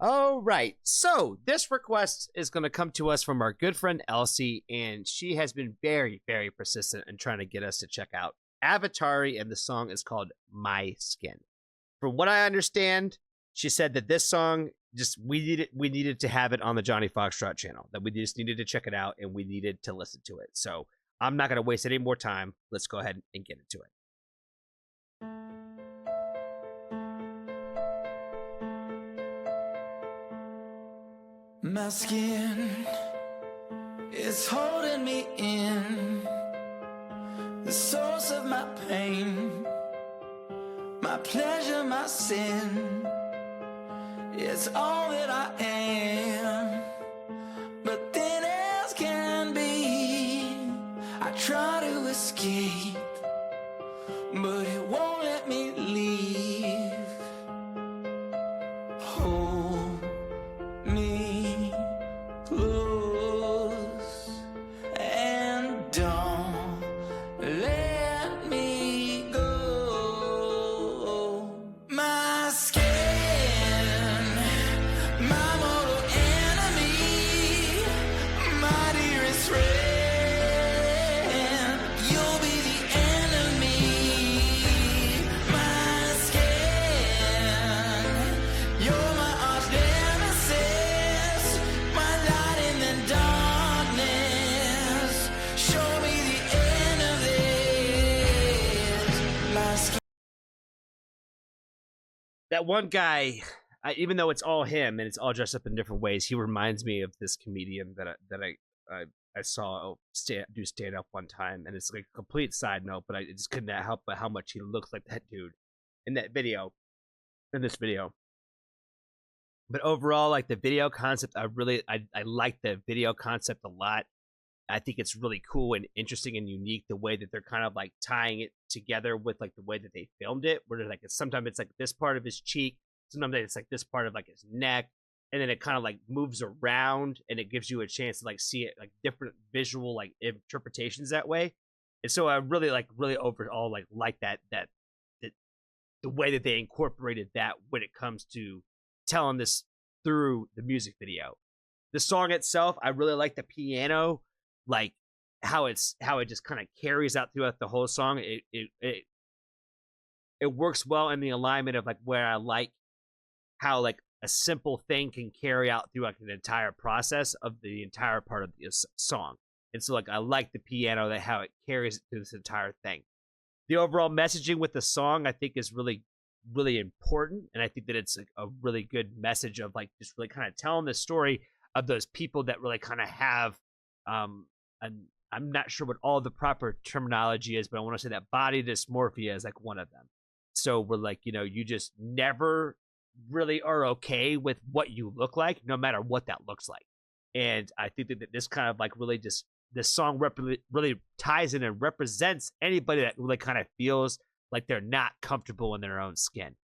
All right. So this request is going to come to us from our good friend Elsie, and she has been very, very persistent in trying to get us to check out Avatari, and the song is called My Skin. From what I understand, she said that this song we needed to have it on the Johnny Foxtrot channel, that we just needed to check it out and we needed to listen to it. So I'm not going to waste any more time. Let's go ahead and get into it. My skin is holding me in, the source of my pain, my pleasure, my sin. It's all that I am, but thin as can be. I try to escape, but it won't let me leave. Hold me close and don't let me go. My skin, my mortal enemy, my dearest friend, you'll be the enemy. My skin, you're my arch nemesis, my light in the darkness. Show me the end of this. My skin. That one guy, even though it's all him and it's all dressed up in different ways, he reminds me of this comedian that I saw do stand up one time, and it's like a complete side note, but I just couldn't help but how much he looks like that dude in this video. But overall, like the video concept, I like the video concept a lot. I think it's really cool and interesting and unique the way that they're kind of like tying it together with like the way that they filmed it, where like sometimes it's like this part of his cheek, sometimes it's like this part of like his neck, and then it kind of like moves around and it gives you a chance to like see it like different visual like interpretations that way. And so I really overall like that the way that they incorporated that when it comes to telling this through the music video. The song itself, I really like the piano, like how it just kind of carries out throughout the whole song. It works well in the alignment of like where I like how like a simple thing can carry out through like an entire process of the entire part of the song. And so like I like the piano, that how it carries through this entire thing. The overall messaging with the song, I think, is really, really important, and I think that it's like a really good message of like just really kind of telling the story of those people that really kind of have I'm not sure what all the proper terminology is, but I want to say that body dysmorphia is like one of them. So we're like, you just never really are okay with what you look like, no matter what that looks like. And I think that this kind of like really just, this song really ties in and represents anybody that really kind of feels like they're not comfortable in their own skin.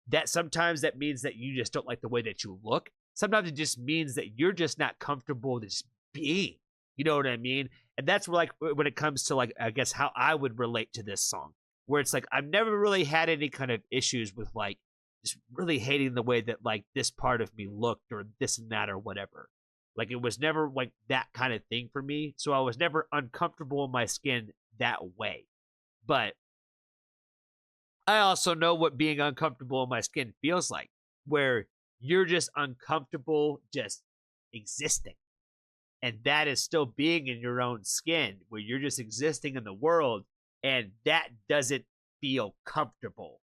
That sometimes that means that you just don't like the way that you look. Sometimes it just means that you're just not comfortable just being. You know what I mean? And that's where, like, when it comes to like, I guess how I would relate to this song, where it's like I've never really had any kind of issues with like just really hating the way that like this part of me looked or this and that or whatever. Like it was never like that kind of thing for me. So I was never uncomfortable in my skin that way. But I also know what being uncomfortable in my skin feels like, where you're just uncomfortable just existing. And that is still being in your own skin, where you're just existing in the world, and that doesn't feel comfortable.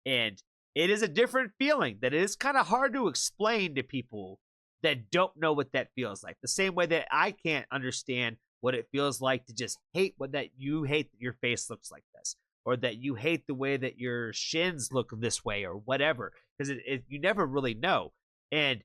And it is a different feeling that is kind of hard to explain to people that don't know what that feels like. The same way that I can't understand what it feels like to just hate that your face looks like this, or that you hate the way that your shins look this way or whatever, because you never really know. And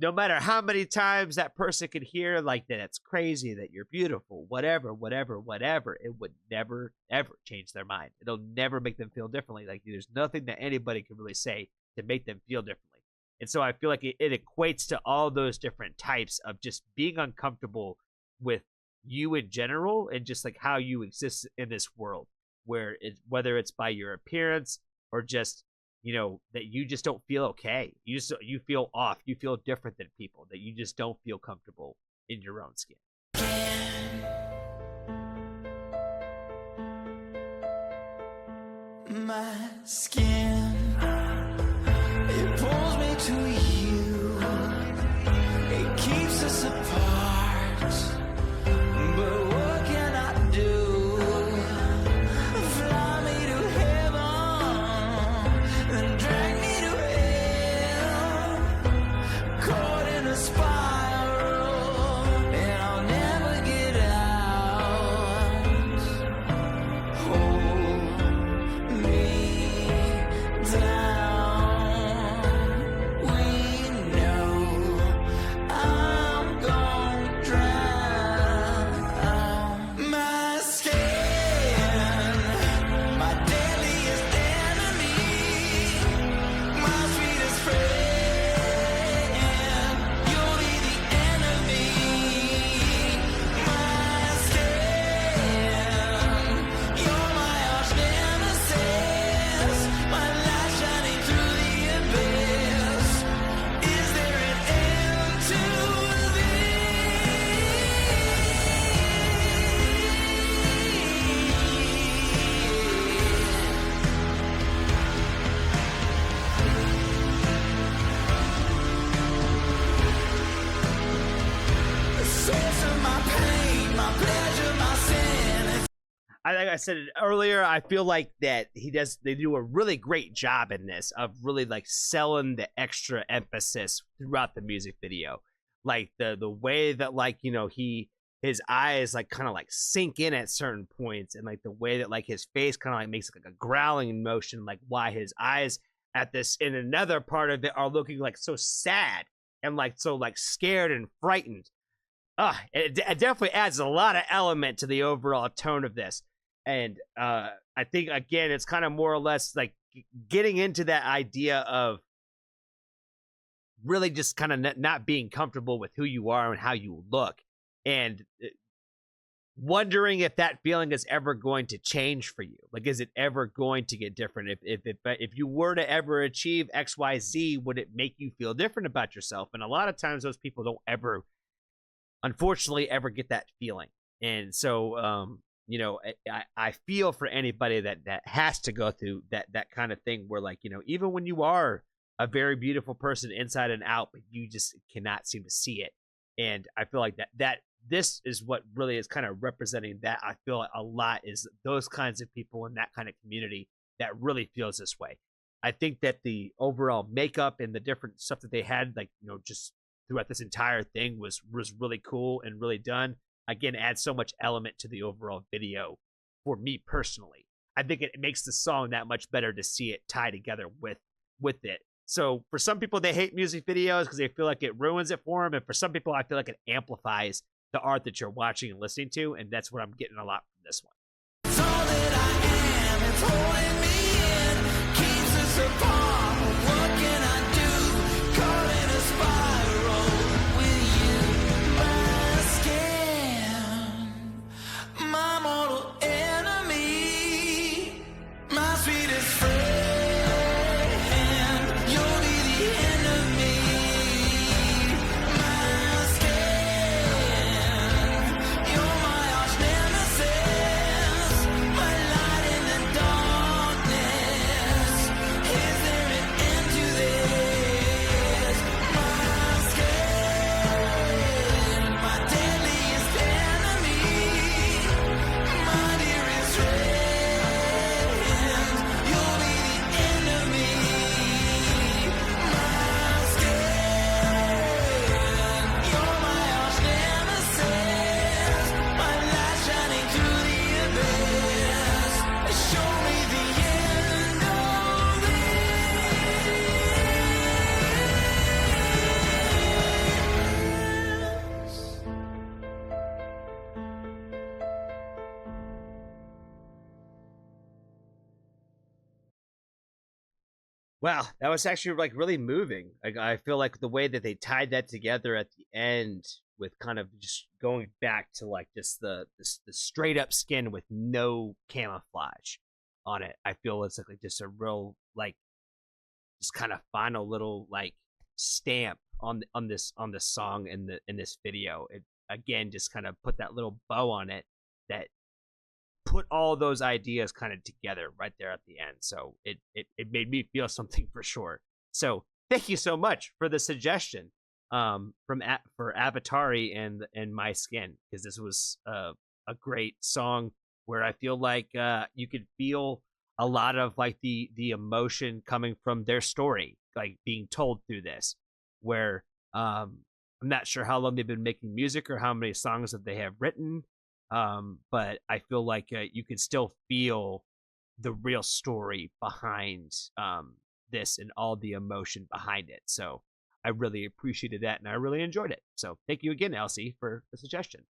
no matter how many times that person could hear like that it's crazy, that you're beautiful, whatever, it would never, ever change their mind. It'll never make them feel differently. Like there's nothing that anybody can really say to make them feel differently. And so I feel like it equates to all those different types of just being uncomfortable with you in general and just like how you exist in this world, whether it's by your appearance or just that you just don't feel okay. You feel off. You feel different than people. That you just don't feel comfortable in your own skin. My skin, it pulls me to you. It keeps us apart. But what can I do? Fly me to heaven, then drag me to hell. Caught in a spiral, and I'll never get out. Hold me down. We know I'm gonna drown. My skin, my deadliest enemy, my sweetest friend. You'll be the enemy. My skin, you're my arch nemesis, my light shining through the abyss. Is there an end to the source of my pain, my pleasure, my sin? Like I said earlier, I feel like that they do a really great job in this of really like selling the extra emphasis throughout the music video. Like the way that like, his eyes like kind of like sink in at certain points, and like the way that like his face kind of like makes like a growling motion, like why his eyes at this in another part of it are looking like so sad and like so like scared and frightened. It definitely adds a lot of element to the overall tone of this. And I think, again, it's kind of more or less like getting into that idea of really just kind of not being comfortable with who you are and how you look. And wondering if that feeling is ever going to change for you. Like, is it ever going to get different? If you were to ever achieve XYZ, would it make you feel different about yourself? And a lot of times those people don't ever, unfortunately, ever get that feeling. And so, I feel for anybody that has to go through that kind of thing where, like, even when you are a very beautiful person inside and out, but you just cannot seem to see it. And I feel like that this is what really is kind of representing that. I feel a lot is those kinds of people in that kind of community that really feels this way. I think that the overall makeup and the different stuff that they had, like, just throughout this entire thing was really cool and really done. Again, adds so much element to the overall video for me personally. I think it makes the song that much better to see it tie together with it. So for some people, they hate music videos because they feel like it ruins it for them. And for some people, I feel like it amplifies the art that you're watching and listening to. And that's what I'm getting a lot from this one. It's all that I am, it's holding me in, keeps us apart. What can I do? Caught in a spiral with you. My skin, my mortal enemy, my sweetest friend. You'll be the end of me. My skin, you're my arch nemesis, my light in the darkness. Is there an end to this? My skin, my deadliest enemy, my dearest friend. You'll be the end of me. My skin, you're my arch nemesis, my light shining through the abyss. Show me the end of this. Wow, that was actually like really moving. Like, I feel like the way that they tied that together at the end with kind of just going back to like just the straight up skin with no camouflage on it. I feel it's like just a real like just kind of final little like stamp on this song in this video. It again just kind of put that little bow on it that put all those ideas kind of together right there at the end. So it made me feel something for sure. So thank you so much for the suggestion for Avatari and My Skin, because this was a great song where I feel like you could feel a lot of like the emotion coming from their story, like being told through this. Where I'm not sure how long they've been making music or how many songs that they have written, but I feel like you can still feel the real story behind this and all the emotion behind it. So I really appreciated that and I really enjoyed it. So thank you again, Elsie, for the suggestion.